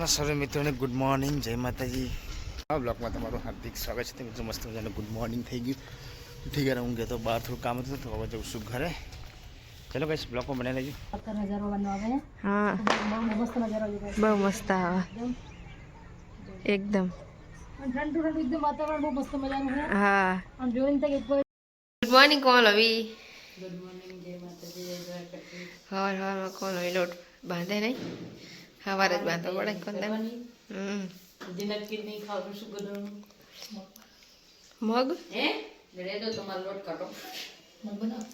સર્વે મિત્રોને good morning, જય માતાજી. આ બ્લોગમાં તમારું હાર્દિક સ્વાગત છે. મિત્રો મસ્ત મજાનું ગુડ મોર્નિંગ થઈ ગયું. ઠીક છે, હું ગયો તો બહાર થોડું કામ હતું તો હવે જઉં છું ઘરે. ચલો ગાઈસ, બ્લોગમાં બનાવી લેજો. હા, બહુ મસ્ત આવે એકદમ. ઠંડુ ઠંડુ એકદમ વાતાવરણ બહુ મસ્ત મજાનું છે. હા, આમ જોઈને તક ગુડ મોર્નિંગ કોણ લવી? ગુડ મોર્નિંગ, જય માતાજી, જય દ્વારકાધીશ. હવારમાં કોણ લવી લોટ બાંધે નહીં? સવારે જ બાંધો પડે કોણ? નક્કી નહીં ખાવું શું કરવાનું? મગ હે રેડો તમારો લોટ કાઢો. મગ બનાવ.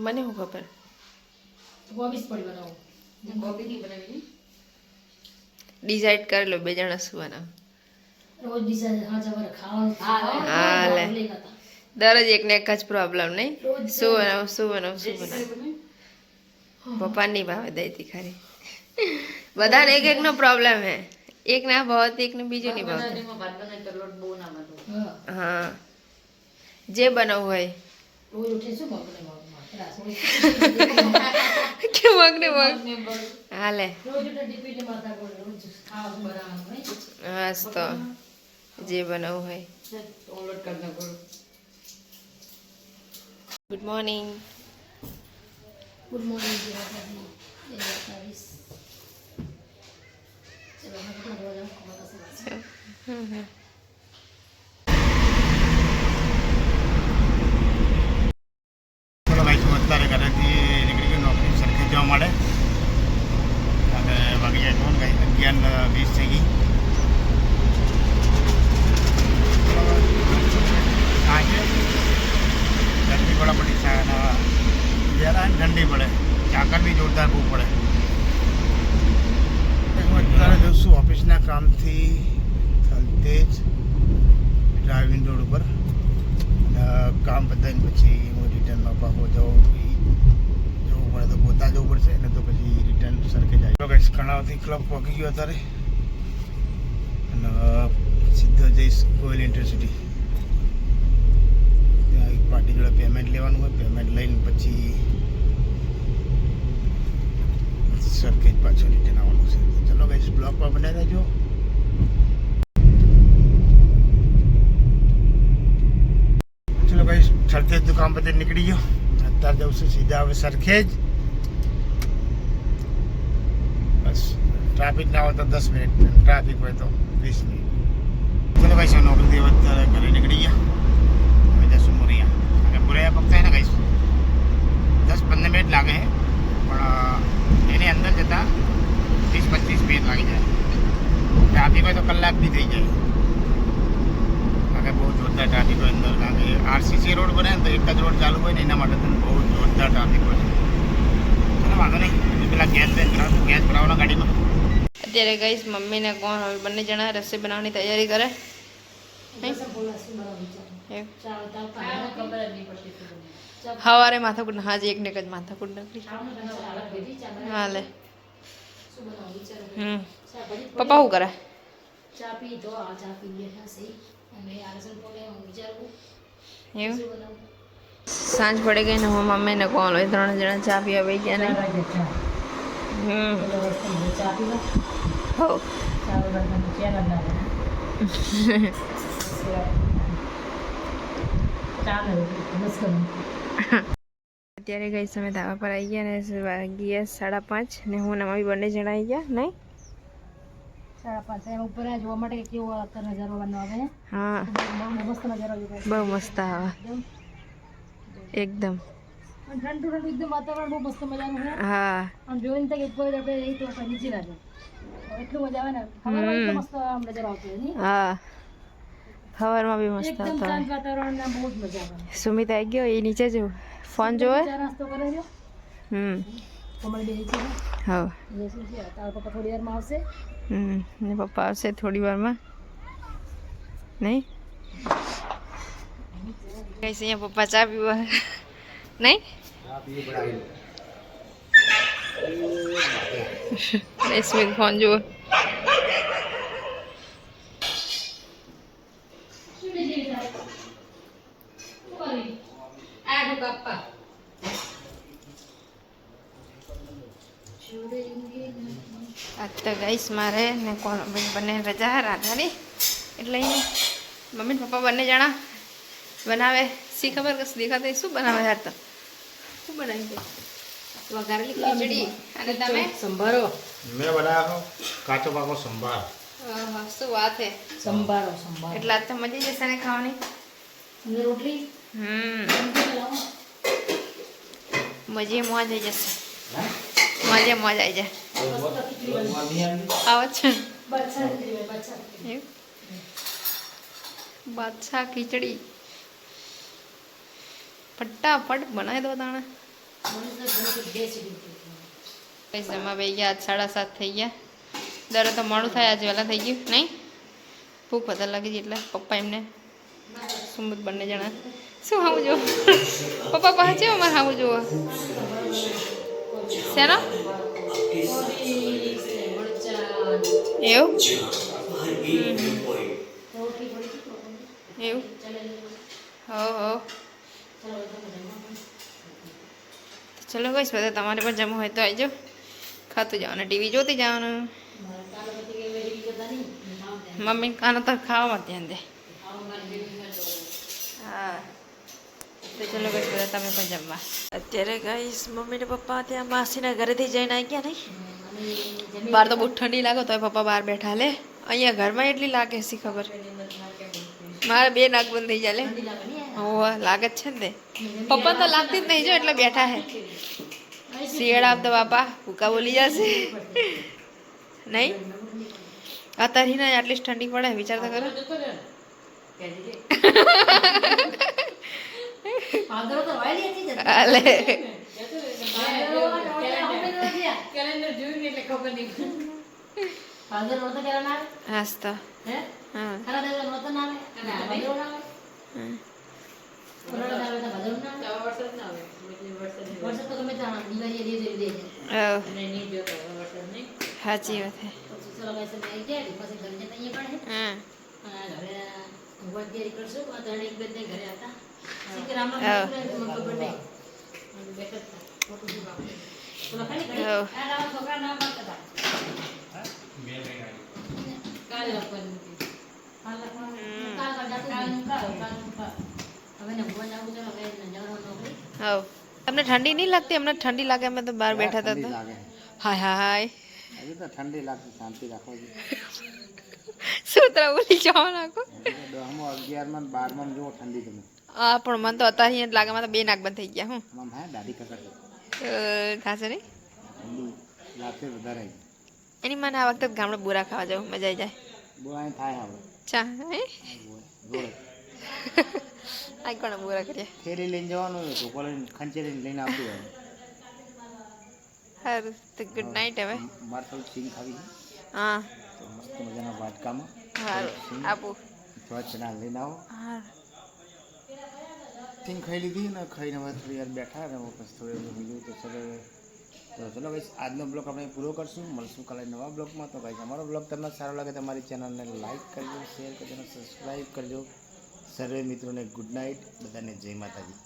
મને શું ખબર? ગોબી પડી બનાવો. ગોબી નહીં બનાવી. ડિસાઈડ કરી લો બે જણા શું બનાવ. રોજ ડિસાઈડ હા જબર ખાવાનું. હા લે, દરરોજ એકને એક જ પ્રોબ્લેમ નહીં. શું બનાવ શું બનાવ શું બનાવ? પપ્પા નહીં ભાવે દઈતી ખરી. બધાને એક એક નો પ્રોબ્લેમ હે. એક ના ભાવતી એક ને બીજું નહીં ભાવતું. હા, જે બનાવવું હોય. રોજ ઉઠે શું મગ કે મગ ને મગ હાલે. રોજ ઉઠે ડિપીને માથા પર રોજ ખાવાનું બનાવવાનું હોય. બસ તો જે બનાવવું હોય. લોટ કરી નાખો. Good morning. ગુડ મોર્નિંગ, જય માતાજી, જય દ્વારકાધીશ. ચલો હું તો બોલ ચલો ભાઈ, શું અત્યારે ઘરેથી નીકળી ગયો નોકરી સરખેજ જવા માટે. અને વાગી જાય કોણ ગાઈ 11:20 થઈ ગઈ. સાંજે ગરમી પડે પડી જરા ઠંડી પડે, ચાકર બી જોરદાર બહુ પડે. હું અત્યારે જઉં છું ઓફિસના કામથી થલતેજ ડ્રાઇવિંગ રોડ ઉપર. કામ પતાવીને પછી હું રિટર્નમાં પાછો જવું પડે તો પોતા જવું પડશે ને તો પછી રિટર્ન સરખેજ આવી. ગાઈસ, કણાવથી ક્લબ પહોંચી ગયો અત્યારે અને સીધો જઈશ ગોયલ ઇન્ટરસિટી. ત્યાં એક પાર્ટી જોડે પેમેન્ટ લેવાનું હોય, પેમેન્ટ લઈને પછી સરખેજ પાછું રિટર્ન આવવાનું છે. ચલો ગાઈસ, બ્લોગમાં બનાવી રહેજો. ચલો ગાઈસ, સરખેજ દુકાન પર નીકળી ગયો. અત્યારે જવું છું સીધા હવે સરખેજ. બસ ટ્રાફિક ના હોય તો 10 મિનિટ, ટ્રાફિક હોય તો 20 મિનિટ. ચલો ગાઈસ, નોકરી અત્યારે ઘરે નીકળી ગયા. હવે જશું મોરિયા. અને મોરિયા પકતા ને ગાઈસ 10-15 મિનિટ લાગે છે, પણ એની અંદર જતાં 20-25 મિનિટ લાગી જાય. ટ્રાફિક હોય તો કલાક બી થઈ જાય. બહુ જોરદાર ટ્રાફિક હોય અંદર, કારણ કે આરસીસી રોડ બને ને તો એક જ રોડ ચાલુ હોય ને એના માટે તો બહુ જોરદાર ટ્રાફિક હોય. ચલો વાંધો નહીં, પેલા ગેસ ભરાવવાનો ગાડીમાં. અત્યારે ગઈશ મમ્મીને કોણ હવે બંને જણા રસોઈ બનાવવાની તૈયારી કરે. સવારે માથાકૂટ હાજી એકને એક જ માથાકૂટ નથી. હા લે. પપ્પા શું કરે? ચા પી તો આ ચા પી ગયા છે અને આરસન પોલે હું વિચારું એવું સાંજ પડી ગઈ ને હું મમ્મીને કોલ હોય 3 જણા ચા પીવા વહી ગયા ને. ચા પીવા હો ચા વગર ચા ના ચાલે બસ કરું. અત્યારે ગઈ સમય ધાબા પર આવી ગયા ને વાગ્યા 5:30 ને હું નમાવી બંને જણા આવી ગયા નહીં. 5:30 એમ ઉપર જોવા માટે કેવો નજારો બનાવે. હા, મસ્ત નજારો બહુ મસ્ત આવે એકદમ. ઠંડુ ઠંડુ એકદમ વાતાવરણ બહુ મસ્ત મજાનું છે. હા, આમ જોઈને તક એક વાર આપણે રહી તો નીચે લાગે એટલું મજા આવે ને. એટલો મસ્ત આમ નજારો આવતો હોય. હા, સવારમાં બી મસ્ત એકદમ હતો. શાંત વાતાવરણ ને બહુ જ મજા આવે. સુમિત આવી ગયો, એ નીચે જો ફોન જોવે. ચા નાસ્તો કરે છે. કમળ બે છે. હા, જઈશું છે તારા પપ્પા થોડી વારમાં આવશે. ને પપ્પા આવશે થોડી વારમાં નહીં. કઈશ અહીંયા પપ્પા ચા પીવા નહીં. સ્મિત ફોન જુઓ. આજ તો ગાઈસ મારે ને કોણ બંને રજા રાધાની એટલે મમ્મી ને પપ્પા બંને જણા બનાવે શી ખબર કશું દેખાતા શું બનાવે યાર તો શું બનાવી વઘારેલી ખીચડી અને તમે સંભારો મેં બનાવ્યો કાચો પાકો સંભાર. શું વાત હે સંભારો એટલે આજ તો મજા જશે ને ખાવાની અને રોટલી મજે મોજ આવી જશે મજે મોજ આવી જાય આવે છે એવું? બાદશાહ ખીચડી ફટાફટ બનાવી દો તાણે જમા બે ગયા આજ 7:30 થઈ ગયા દર તો મોડું થાય આજે વહેલા થઈ ગયું નહીં ભૂખ વધારે લાગી છે એટલે પપ્પા એમને સુમુદ બંને જણા શું ખાવું જો પપ્પા પાસે છે અમારે ખાવું જોવા શેનો એવું એવું હો ચલો કઈશ બધા તમારે પણ જમવું હોય તો આવી જાઓ ખાતું જવાનું ટીવી જોતી જવાનું મમ્મી કાનો તો ખાવામાં ધ્યાન દે હા તો ચલો કઈશ બધા તમે પણ જમવા અત્યારે ગાઈશ મમ્મી ને પપ્પા ત્યાં માસીના ઘરેથી જઈને આવી ગયા નહીં બહાર તો બહુ ઠંડી લાગે તો પપ્પા બહાર બેઠા લે અહીંયા ઘરમાં એટલી લાગે શી ખબર મારે 2 નાક બંધ થઈ જાય લે હોવા લાગે જ છે ને તે પપ્પા તો લાગતી જ નહીં જો એટલે બેઠા હે શિયાળા આપ તો બાપા ભૂકા બોલી જશે નહીં અત્યારે ને આટલી ઠંડી પડે વિચાર તો કરો હાલે હાસ તો હા સાચી વાત હા તમને ઠંડી નહીં લાગતી અમને ઠંડી લાગે અમે તો બહાર બેઠા હતા તો હાય હાય હજી તો ઠંડી લાગતી શાંતિ રાખો શું તરા બોલી જાઓ નાખો 10માં 11માં 12માં જો ઠંડી તમે હા પણ મને તો અત્યારે અહીંયા લાગે મારે 2 નાક બંધ થઈ ગયા હું આમ હે દાદી કાકા ખાશે નહીં ઠંડી લાગશે વધારે એની મને આ વખતે ગામડે બોરા ખાવા જાવ મજા આવી જાય બહુ અહીં થાય હવે ચા રોડ આ કોણ બોરા કર્યા થેલી લઈને જવાનું હોય તો કોલેજ ખંચેરી લઈને આવતું હોય સારું તો ગુડ નાઇટ હવે મારે થોડું સિંગ ખાવી છે હા તો મસ્ત મજાના વાટકામાં સારું આપું થોડા ચણા લઈને આવો હા સિંગ ખાઈ લીધી ને ખાઈને હવે થોડી વાર બેઠા ને પછી થોડું બીજું તો ચલો ભાઈ આજનો બ્લોગ આપણે પૂરો કરશું મળશું કાલે નવા બ્લોગમાં તો ભાઈ અમારો બ્લોગ તમને સારો લાગે તો અમારી ચેનલને લાઈક કરજો શેર કરજો અને સબસ્ક્રાઈબ કરજો સર્વે મિત્રોને ગુડ નાઇટ બધાને જય માતાજી.